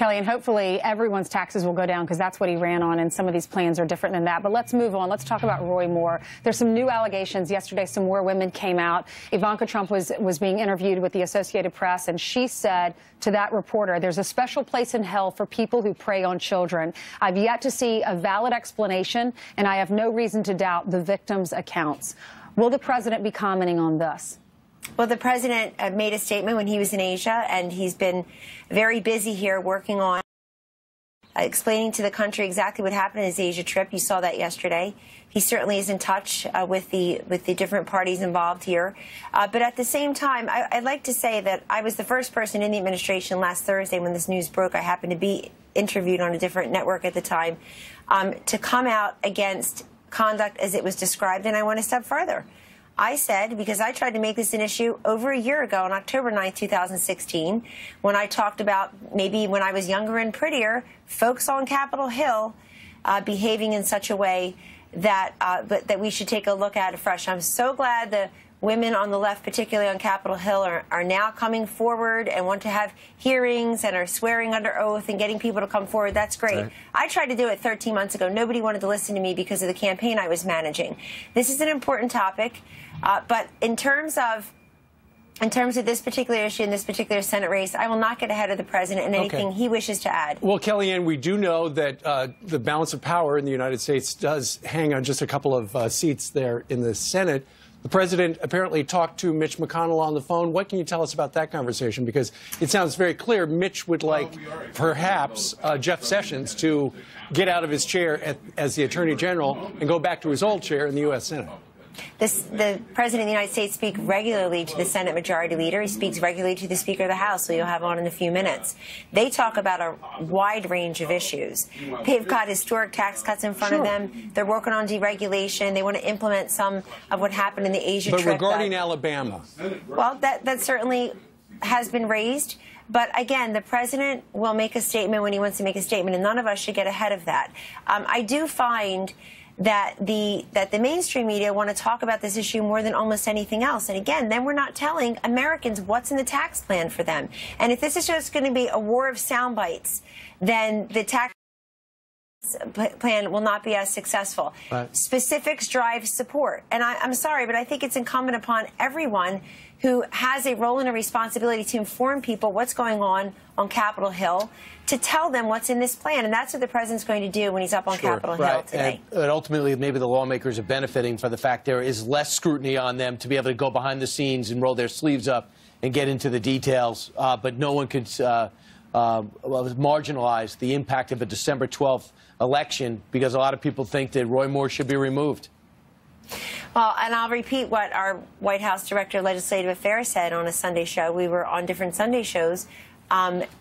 Kelly, and hopefully everyone's taxes will go down because that's what he ran on, and some of these plans are different than that. But let's move on. Let's talk about Roy Moore. There's some new allegations. Yesterday, some more women came out. Ivanka Trump was being interviewed with the Associated Press, and she said to that reporter, there's a special place in hell for people who prey on children. I've yet to see a valid explanation, and I have no reason to doubt the victims' accounts. Will the president be commenting on this? Well, the president made a statement when he was in Asia, and he's been very busy here working on explaining to the country exactly what happened in his Asia trip. You saw that yesterday. He certainly is in touch with the different parties involved here. But at the same time, I'd like to say that I was the first person in the administration last Thursday when this news broke. I happened to be interviewed on a different network at the time to come out against conduct as it was described, and I went a step further. I said, because I tried to make this an issue over a year ago on October 9th, 2016, when I talked about maybe when I was younger and prettier, folks on Capitol Hill behaving in such a way that that we should take a look at afresh. I'm so glad the women on the left, particularly on Capitol Hill, are now coming forward and want to have hearings and are swearing under oath and getting people to come forward. That's great. Right. I tried to do it 13 months ago. Nobody wanted to listen to me because of the campaign I was managing. This is an important topic, but in terms of this particular issue and this particular Senate race, I will not get ahead of the president and anything he wishes to add. Well, Kellyanne, we do know that the balance of power in the United States does hang on just a couple of seats there in the Senate. The president apparently talked to Mitch McConnell on the phone. What can you tell us about that conversation? Because it sounds very clear Mitch would like, perhaps, Jeff Sessions to get out of his chair as the Attorney General and go back to his old chair in the U.S. Senate. The President of the United States speaks regularly to the Senate Majority Leader. He speaks regularly to the Speaker of the House, who you'll have on in a few minutes. They talk about a wide range of issues. They've got historic tax cuts in front of them. They're working on deregulation. They want to implement some of what happened in the Asia trip. But regarding Alabama? Well, that certainly has been raised. But again, the president will make a statement when he wants to make a statement, and none of us should get ahead of that. I do find that the mainstream media want to talk about this issue more than almost anything else. And again, then we're not telling Americans what's in the tax plan for them. And if this is just going to be a war of sound bites, then the tax plan will not be as successful. Right. Specifics drive support. And I'm sorry, but I think it's incumbent upon everyone who has a role and a responsibility to inform people what's going on Capitol Hill, to tell them what's in this plan. And that's what the president's going to do when he's up on Capitol Hill today. And ultimately, maybe the lawmakers are benefiting from the fact there is less scrutiny on them to be able to go behind the scenes and roll their sleeves up and get into the details. But no one could marginalize the impact of a December 12th election, because a lot of people think that Roy Moore should be removed. Well, and I'll repeat what our White House Director of Legislative Affairs said on a Sunday show. We were on different Sunday shows.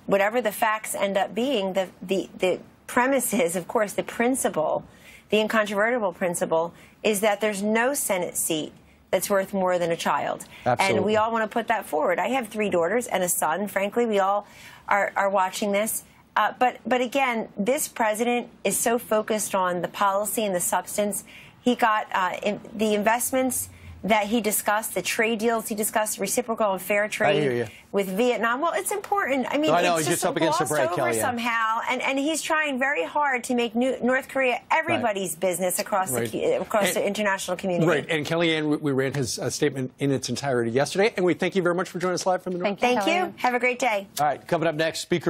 Whatever the facts end up being, the premise is, of course, the principle, the incontrovertible principle, is that there's no Senate seat that's worth more than a child. Absolutely. And we all want to put that forward. I have 3 daughters and a son. Frankly, we all are watching this. But again, this president is so focused on the policy and the substance. He got the investments that he discussed, the trade deals he discussed, reciprocal and fair trade with Vietnam. Well, it's important. I mean, it's just up against the break, over somehow, and he's trying very hard to make North Korea everybody's business across the international community. Right, and Kellyanne, we ran his statement in its entirety yesterday, and we thank you very much for joining us live from the North. Thank you. Have a great day. All right, coming up next, Speaker